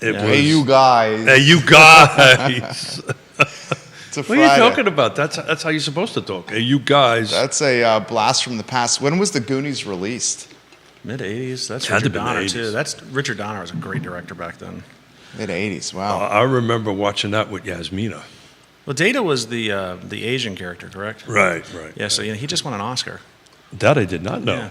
It was. Hey, you guys. Hey, you guys. It's a What are you Friday. talking about? That's how you're supposed to talk. Hey, you guys. That's a blast from the past. When was the Goonies released? Mid-'80s. That's Had to Richard be the Donner 80s. too. That's Richard Donner was a great director back then. Mid-'80s. Wow. I remember watching that with Yasmina. Well, Data was the Asian character, correct? Right. Yeah. So he just won an Oscar. That I did not know. Yeah.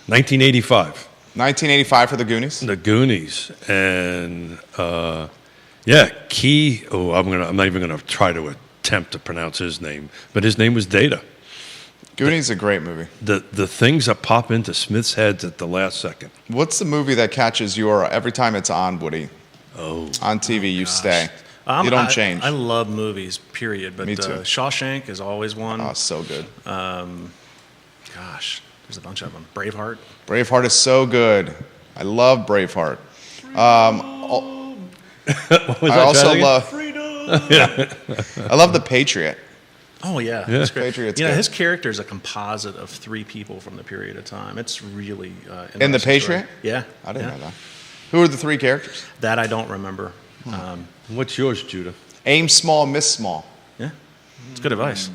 1985. 1985 for the Goonies. The Goonies. And, yeah, Key. Oh, I'm not even going to try to attempt to pronounce his name. But his name was Data. Goonies is a great movie. The things that pop into Smith's heads at the last second. What's the movie that catches your every time it's on, Woody? Oh. On TV, you stay. I change. I love movies, period. But Me too. Shawshank is always one. Oh, so good. Gosh, there's a bunch of them. Braveheart. Braveheart is so good. I love Braveheart. What was I that, also Chad, again? love. I love The Patriot. Oh yeah, Yeah. that's great. Patriot's You know, good. his character is a composite of 3 people from the period of time. It's really In The interesting story. Patriot? Yeah, I didn't yeah. know that. Who are the 3 characters? That I don't remember. What's yours, Judah? Aim small, miss small. Yeah, it's good advice.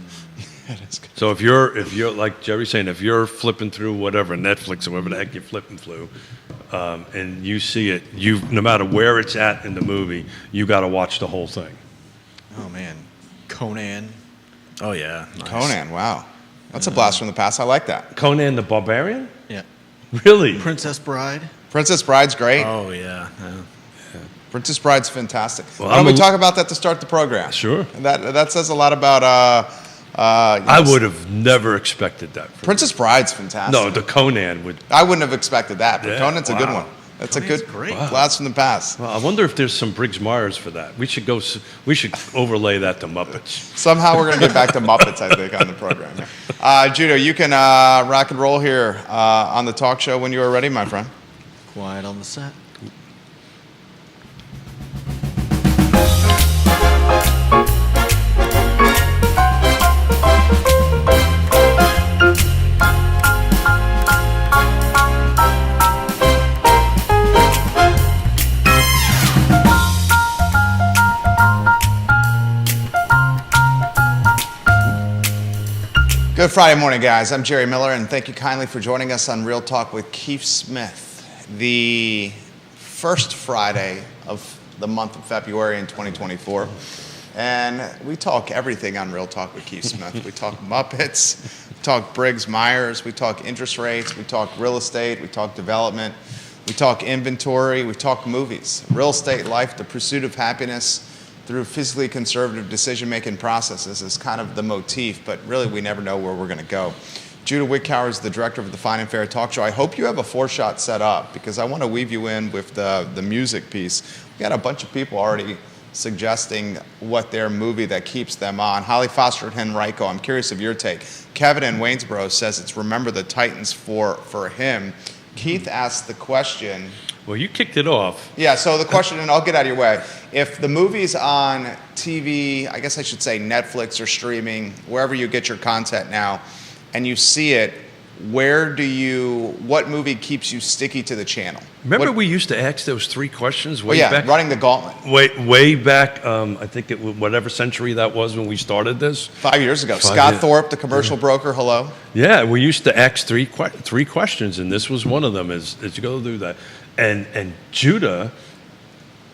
So if you're like Jerry's saying, if you're flipping through whatever Netflix or whatever the heck you're flipping through, and you see it, no matter where it's at in the movie, you got to watch the whole thing. Oh man, Conan. Oh yeah, nice. Conan, wow. That's a blast from the past. I like that. Conan the Barbarian? Yeah. Really? Princess Bride. Princess Bride's great. Oh yeah. Yeah. Princess Bride's fantastic. Well, Why don't I'm we a- talk about that to start the program? Sure. And that says a lot about. I would have never expected that. Princess Bride's fantastic. No, the Conan would. I wouldn't have expected that, but Yeah, Conan's a good wow. one. That's Conan's a good great. blast from the past. Well, I wonder if there's some Briggs Myers for that. We should overlay that to Muppets. Somehow we're going to get back to Muppets, I think, on the program. Judo, you can rock and roll here on the talk show when you are ready, my friend. Quiet on the set. Good Friday morning, guys. I'm Jerry Miller, and thank you kindly for joining us on Real Talk with Keith Smith, the first Friday of the month of February in 2024. And we talk everything on Real Talk with Keith Smith. We talk Muppets, we talk Briggs Myers, we talk interest rates, we talk real estate, we talk development, we talk inventory, we talk movies. Real estate life, the pursuit of happiness through physically conservative decision-making processes is kind of the motif, but really we never know where we're going to go. Judah Wickhauer is the director of the Fine and Fair Talk Show. I hope you have a 4-shot set up because I want to weave you in with the music piece. We got a bunch of people already suggesting what their movie that keeps them on. Holly Foster and Henrico, I'm curious of your take. Kevin in Waynesboro says it's Remember the Titans for him. Keith asked the question. Well, you kicked it off. Yeah, so the question, and I'll get out of your way. If the movie's on TV, I guess I should say Netflix or streaming, wherever you get your content now, and you see it, what movie keeps you sticky to the channel? Remember we used to ask those 3 questions way back? Running the gauntlet. Way back, I think it was whatever century that was when we started this. 5 years ago. 5 Scott years. Thorpe, the commercial broker, hello. Yeah, we used to ask three questions, and this was one of them. Is you go do that, and Judah,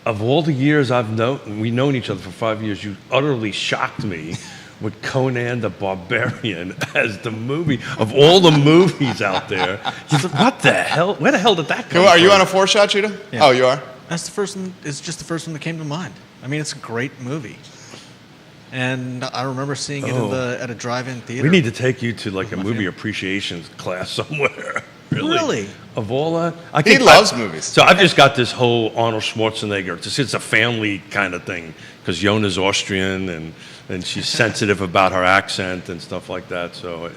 of all the years we've known each other for 5 years, you utterly shocked me with Conan the Barbarian as the movie of all the movies out there. He's like, what the hell? Where the hell did that come from? Are you on a 4-shot, Judah? Yeah. Oh, you are? That's the first one. It's just the first one that came to mind. I mean, it's a great movie, and I remember seeing it at a drive-in theater. We need to take you to like a movie appreciation class somewhere. Really? Of all that? He loves movies. So I've just got this whole Arnold Schwarzenegger. It's a family kind of thing because Yona's Austrian and she's sensitive about her accent and stuff like that. So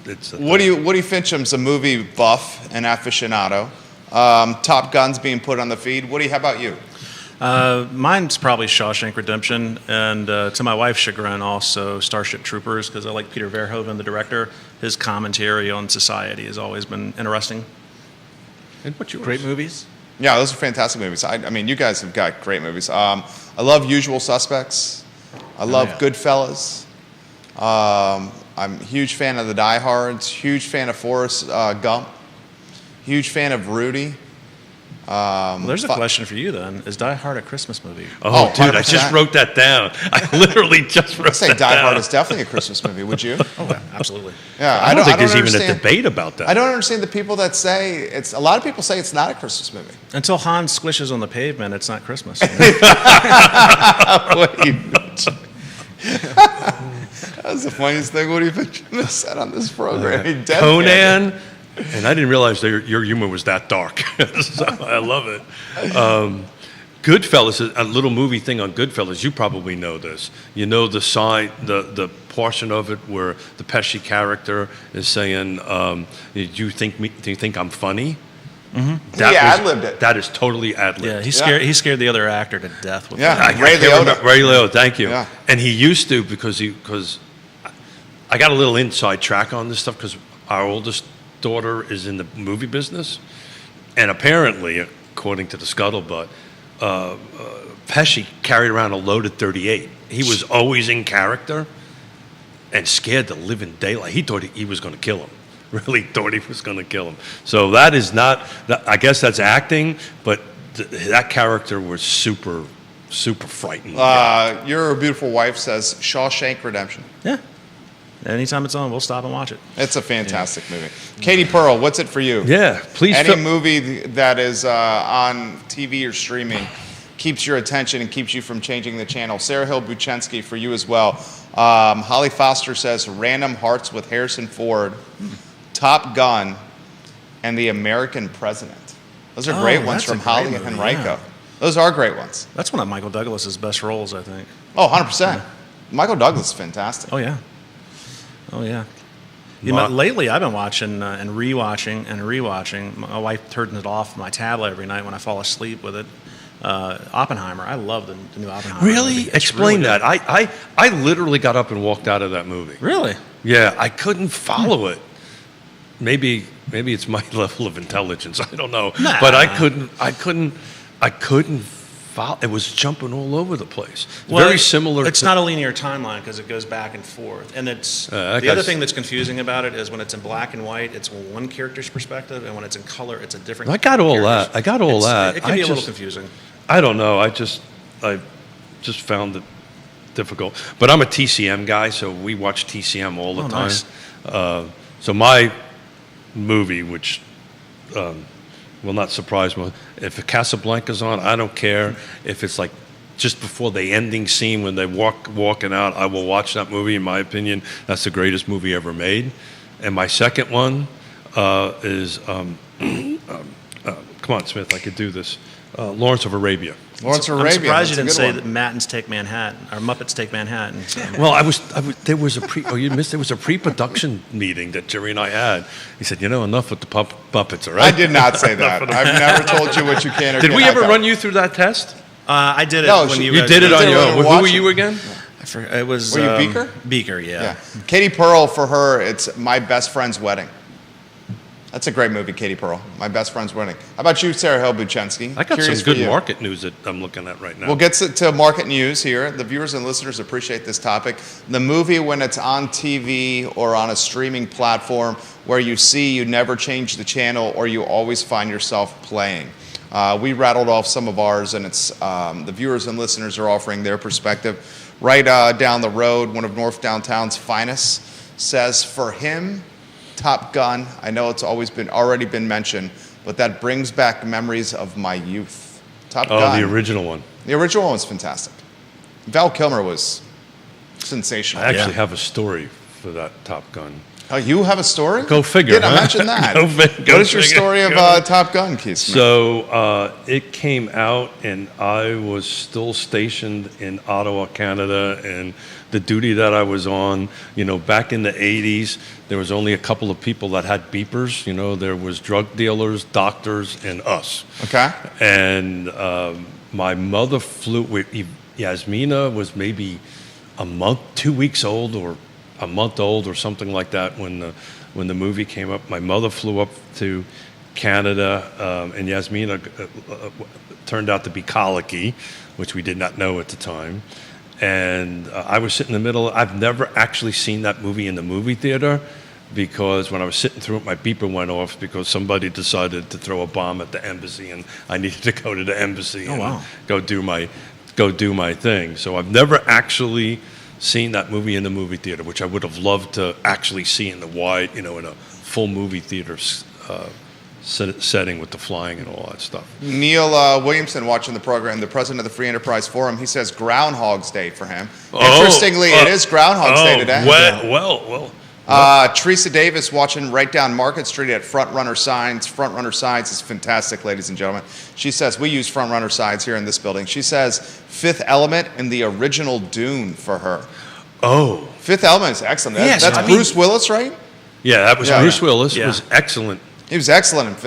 it's a Woody Finchem's a movie buff and aficionado. Top Gun's being put on the feed. Woody, how about you? Mine's probably Shawshank Redemption, and to my wife's chagrin, also Starship Troopers, because I like Peter Verhoeven, the director. His commentary on society has always been interesting. And what's yours? Great movies. Yeah, those are fantastic movies. I mean, you guys have got great movies. I love Usual Suspects. I love yeah. Goodfellas. I'm a huge fan of the Die Hards. Huge fan of Forrest Gump. Huge fan of Rudy. Well, there's a question for you then. Is Die Hard a Christmas movie? Oh, Oh, dude, I 100%. just wrote that down. I literally just wrote I say that Die down. Hard is definitely a Christmas movie. Would you? Oh, yeah, absolutely. Yeah, I don't think there's even a understand- debate about that. I don't understand the people that say it's. A lot of people say it's not a Christmas movie. Until Hans squishes on the pavement, it's not Christmas. That was the funniest thing Woody Fitzgerald has said on this program. He deadpanned it. Conan, and I didn't realize that your humor was that dark. So I love it. Goodfellas, a little movie thing on Goodfellas. You probably know this. You know the sign, the portion of it where the Pesci character is saying, "Do you think I'm funny?" Mm-hmm. He ad-libbed it. That is totally ad-libbed. Yeah, he scared the other actor to death with Yeah. that. Ray can't Liotta. remember- Ray Liotta, thank you. Yeah. And he used to because I got a little inside track on this stuff because our oldest daughter is in the movie business, and apparently, according to the scuttlebutt, Pesci carried around a loaded .38. He was always in character and scared the living daylight. He thought he was going to kill him. Really thought he was going to kill him. So that is not. I guess that's acting, but that character was super, super frightening. Your Beautiful Wife says Shawshank Redemption. Yeah. Anytime it's on, we'll stop and watch it. It's a fantastic movie. Katie Pearl, what's it for you? Yeah, please. Any movie that is on TV or streaming keeps your attention and keeps you from changing the channel. Sarah Hill Buchensky for you as well. Holly Foster says Random Hearts with Harrison Ford, Top Gun, and The American President. Those are Oh, great ones that's a from Holly great and movie, Henrico. yeah. Those are great ones. That's one of Michael Douglas's best roles, I think. Oh, 100%. Michael Douglas is fantastic. Oh yeah. Oh yeah. Ma- Lately, I've been watching and rewatching. My wife turns it off my tablet every night when I fall asleep with it. Oppenheimer. I love the new Oppenheimer. Really? movie. It's Explain really that. good. I literally got up and walked out of that movie. Really? Yeah, I couldn't follow it. Maybe it's my level of intelligence. I don't know. Nah. But I couldn't follow. It was jumping all over the place. Well, Very similar. It's to, not a linear timeline because it goes back and forth. And it's that the other guy's- thing that's confusing about it is when it's in black and white, it's one character's perspective, and when it's in color, it's a different. I got all character's- that. I got all that. It can I be a little just- confusing. I don't know. I just found it difficult. But I'm a TCM guy, so we watch TCM all the Oh, time. nice. So my movie, which will not surprise me, if Casablanca's on, I don't care. If it's like just before the ending scene when they walking out, I will watch that movie. In my opinion, that's the greatest movie ever made. And my second one is come on, Smith, I could do this. Lawrence of Arabia. Lawrence of I'm Arabia. surprised you that's didn't a say good that Muppets Take Manhattan or Muppets Take Manhattan. So. Well, there was a you missed. There was a pre-production meeting that Jerry and I had. He said, enough with the Muppets, all right? I did not say that. I've never told you what you can or Did we cannot ever do. run you through that test? I did it No, when she- you You guys did it were- on did it your when own. we were Who were watching. you again? I forgot, it was. Were you Beaker? Beaker, yeah. Yeah. Katie Pearl, for her, it's My Best Friend's Wedding. That's a great movie, Katie Pearl. My Best Friend's Wedding. How about you, Sarah Hill Buchensky? I got Curious some for good you. market news that I'm looking at right now. We'll get to market news here. The viewers and listeners appreciate this topic. The movie, when it's on TV or on a streaming platform where you never change the channel or you always find yourself playing. We rattled off some of ours, and it's the viewers and listeners are offering their perspective. Right down the road, one of North Downtown's finest says, for him, Top Gun, I know it's already been mentioned, but that brings back memories of my youth. Top Gun. the original one. The original one was fantastic. Val Kilmer was sensational. I actually Yeah. have a story for that Top Gun. Oh, you have a story? Go figure, Didn't huh? mention that. Go What is your figure. story of Go. Top Gun, Keith Smith? So it came out, and I was still stationed in Ottawa, Canada, and the duty that I was on, back in the 80s, there was only a couple of people that had beepers. There was drug dealers, doctors, and us. Okay. And my mother flew with Yasmina was maybe a month, 2 weeks old, or a month old, or something like that when the movie came up. My mother flew up to Canada, and Yasmina turned out to be colicky, which we did not know at the time. And I was sitting in the middle. I've never actually seen that movie in the movie theater because when I was sitting through it, my beeper went off because somebody decided to throw a bomb at the embassy, and I needed to go to the embassy and wow. go do my thing. So I've never actually seen that movie in the movie theater, which I would have loved to actually see in the wide, in a full movie theater setting with the flying and all that stuff. Neil Williamson watching the program, the president of the Free Enterprise Forum, he says Groundhog's Day for him. Interestingly, it is Groundhog's Day today. Well. Teresa Davis watching right down Market Street at Frontrunner Signs. Frontrunner Signs is fantastic, ladies and gentlemen. She says, we use Frontrunner Signs here in this building. She says, Fifth Element and the original Dune for her. Oh. Fifth Element is excellent. Yes, That's I mean- Bruce Willis, right? Yeah, that was Yeah. Bruce Willis. Yeah. Was excellent. He was excellent in Fifth